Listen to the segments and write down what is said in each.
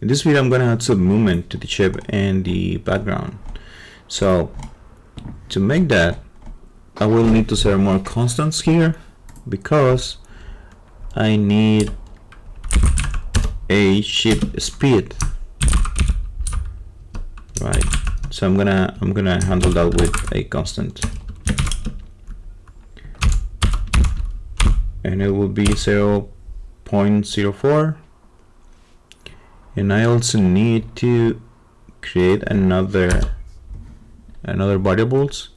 In this video I'm going to add some movement to the chip and the background. So to make that, I will need to set more constants here because I need a chip speed, right? So I'm gonna handle that with a constant, and it will be 0.04. And I also need to create another variables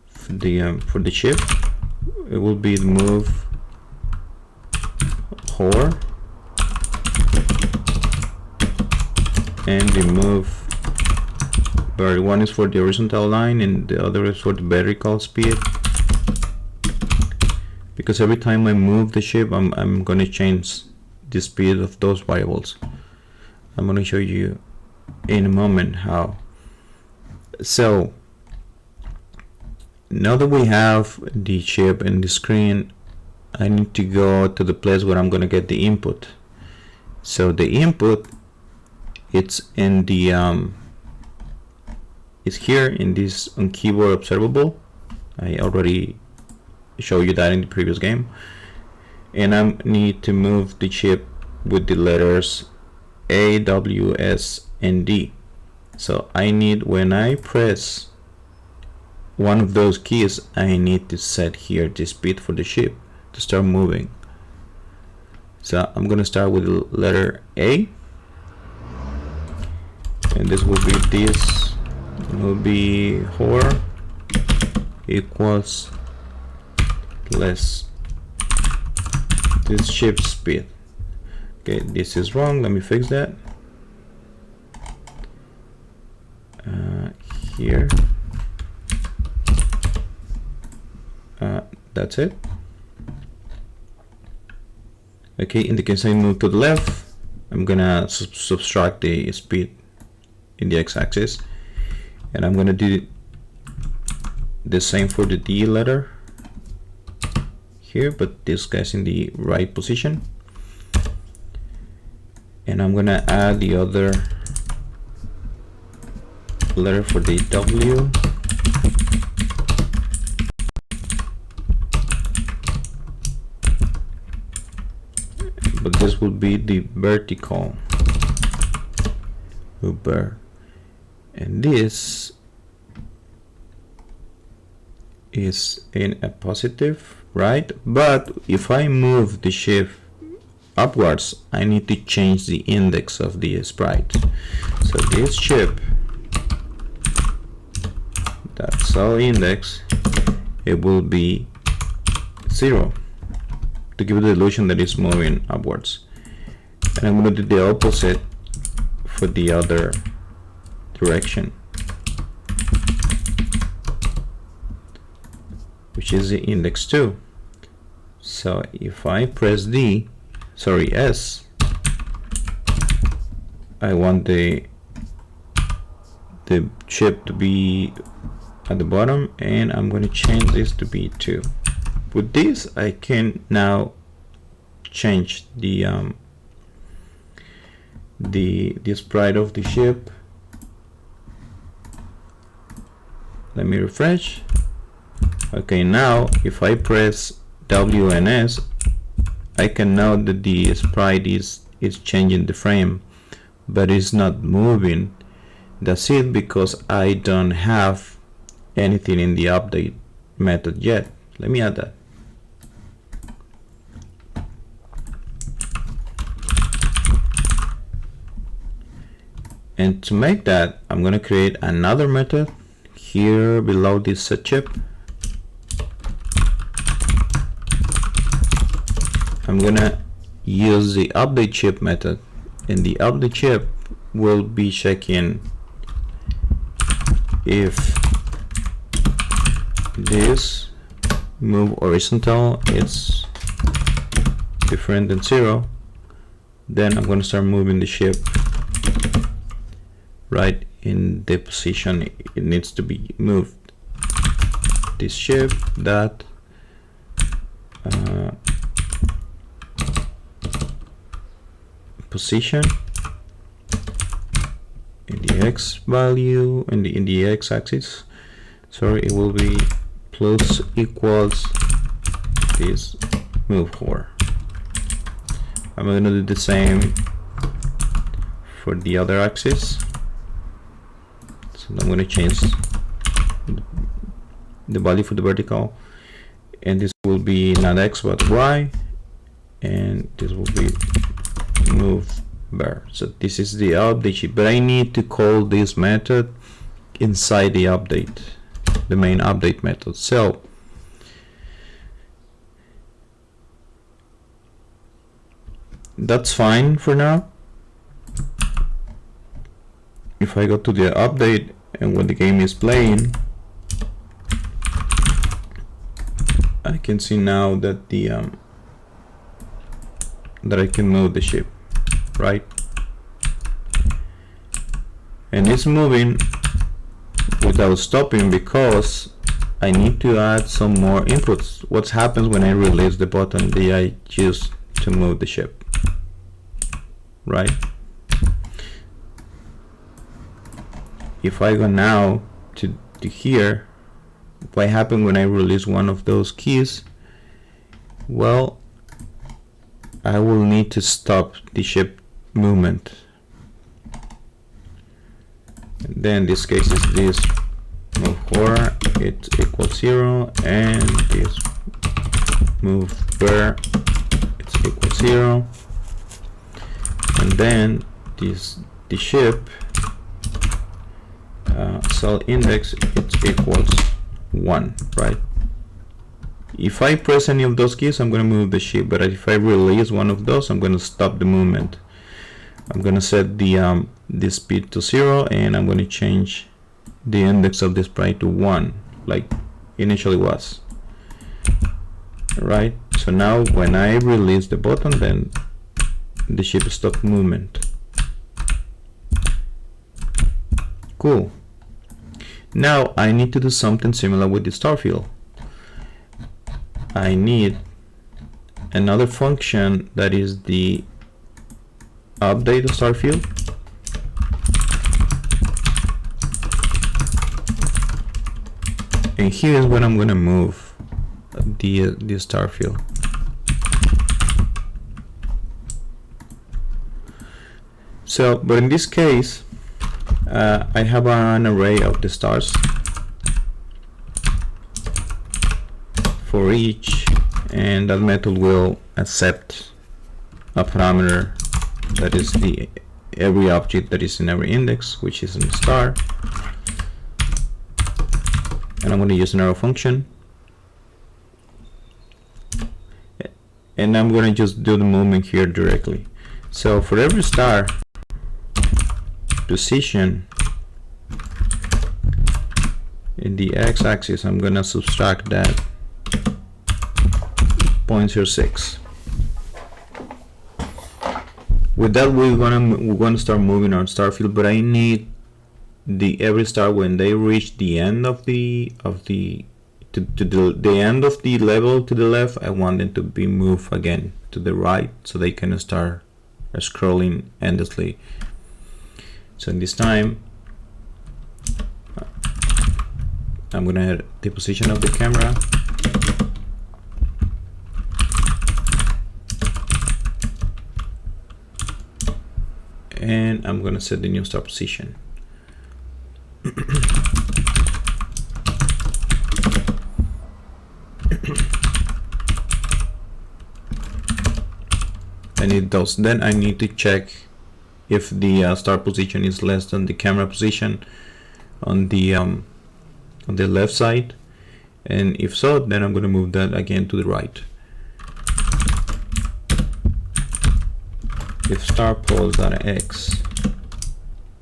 for the chip. It will be the move hor and the move bar. One is for the horizontal line and the other is for the vertical speed, because every time I move the chip I'm going to change the speed of those variables. I'm going to show you in a moment how. So now that we have the chip and the screen, I need to go to the place where I'm going to get the input. So the input, it's in the it's here in this on keyboard observable. I already showed you that in the previous game, and I need to move the chip with the letters A, W, S, and D. So I need, when I press one of those keys, I need to set here the speed for the chip to start moving. So I'm gonna start with the letter A, and this will be this. It will be hor equals less this chip speed. Okay, this is wrong. Let me fix that. Here. That's it. Okay, in the case I move to the left, I'm gonna subtract the speed in the x-axis, and I'm gonna do the same for the D letter here, but this guy's in the right position. And I'm gonna add the other letter for the W. But this will be the vertical Uber, and this is in a positive, right? But if I move the shift upwards, I need to change the index of the sprite. So this chip, that's our index, it will be 0 to give it the illusion that it's moving upwards. And I'm going to do the opposite for the other direction, which is the index 2. So if I press S, I want the chip to be at the bottom, and I'm going to change this to be 2. With this, I can now change the sprite of the chip. Let me refresh. Okay, now if I press W and S, I can know that the sprite is changing the frame, but it's not moving. That's it, because I don't have anything in the update method yet. Let me add that. And to make that, I'm going to create another method here below this set chip. I'm going to use the update chip method, and the update chip will be checking if this move horizontal is different than 0, then I'm going to start moving the chip right in the position it needs to be moved. This chip that position x value in the x axis. Sorry, it will be plus equals this move hover. I'm going to do the same for the other axis. So I'm going to change the value for the vertical, and this will be not x but y, and this will be move bar. So this is the update sheet, but I need to call this method inside the update, the main update method. So that's fine for now. If I go to the update and when the game is playing, I can see now that the that I can move the ship, right? And it's moving without stopping because I need to add some more inputs. What happens when I release the button that I choose to move the ship, right? If I go now to here, what happens when I release one of those keys? Well, I will need to stop the ship movement. And then this case is this move hover, it equals 0, and this move where it's equals 0, and then this the ship cell index it equals 1, right? If I press any of those keys, I'm going to move the ship, but if I release one of those, I'm going to stop the movement. I'm going to set the speed to 0, and I'm going to change the index of the sprite to 1, like initially was. Right? So now when I release the button, then the ship stops movement. Cool. Now I need to do something similar with the star field. I need another function that is the update star field. And here is where I'm going to move the star field. So, but in this case, I have an array of the stars for each, and that method will accept a parameter that is every object that is in every index, which is in star. And I'm going to use an arrow function, and I'm going to just do the movement here directly. So for every star position in the x-axis, I'm going to subtract that 0.06. With that, we're gonna start moving our star field, but I need every star when they reach the end of the end of the level to the left, I want them to be moved again to the right so they can start scrolling endlessly. So in this time, I'm gonna add the position of the camera, and I'm gonna set the new star position. And it does. Then I need to check if the star position is less than the camera position on the left side, and if so, then I'm going to move that again to the right. If star pose.x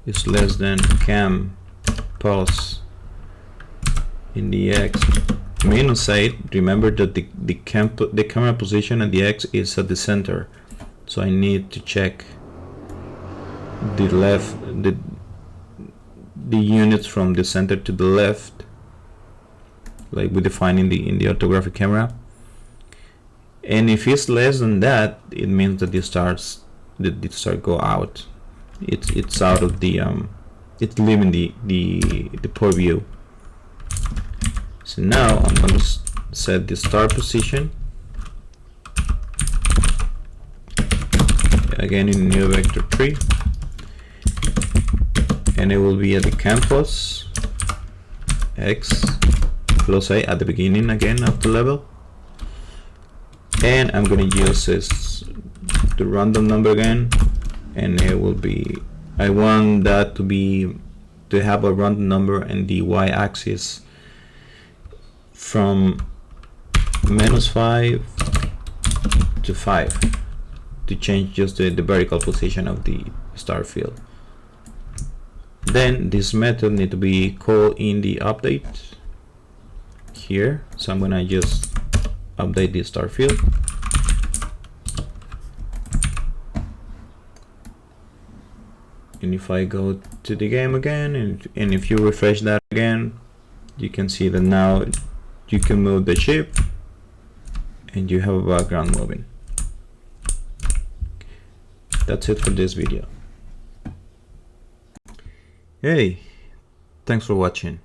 is less than cam pose in the x minus 8, remember that the camera position at the x is at the center, so I need to check the left, the units from the center to the left, like we define in the orthographic camera. And if it's less than that, it means that the stars go out. It's out of the it's leaving the port view. So now I'm going to set the start position again in new vector 3, and it will be at the campus x plus a at the beginning again of the level, and I'm going to use this the random number again, and it will be, I want that to have a random number and the y-axis from -5 to 5 to change just the vertical position of the start field. Then this method need to be called in the update here, so I'm gonna just update the start field. And if I go to the game again, and if you refresh that again, you can see that now you can move the chip and you have a background moving. That's it for this video. Hey, thanks for watching.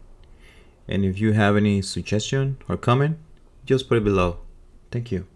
And if you have any suggestion or comment, just put it below. Thank you.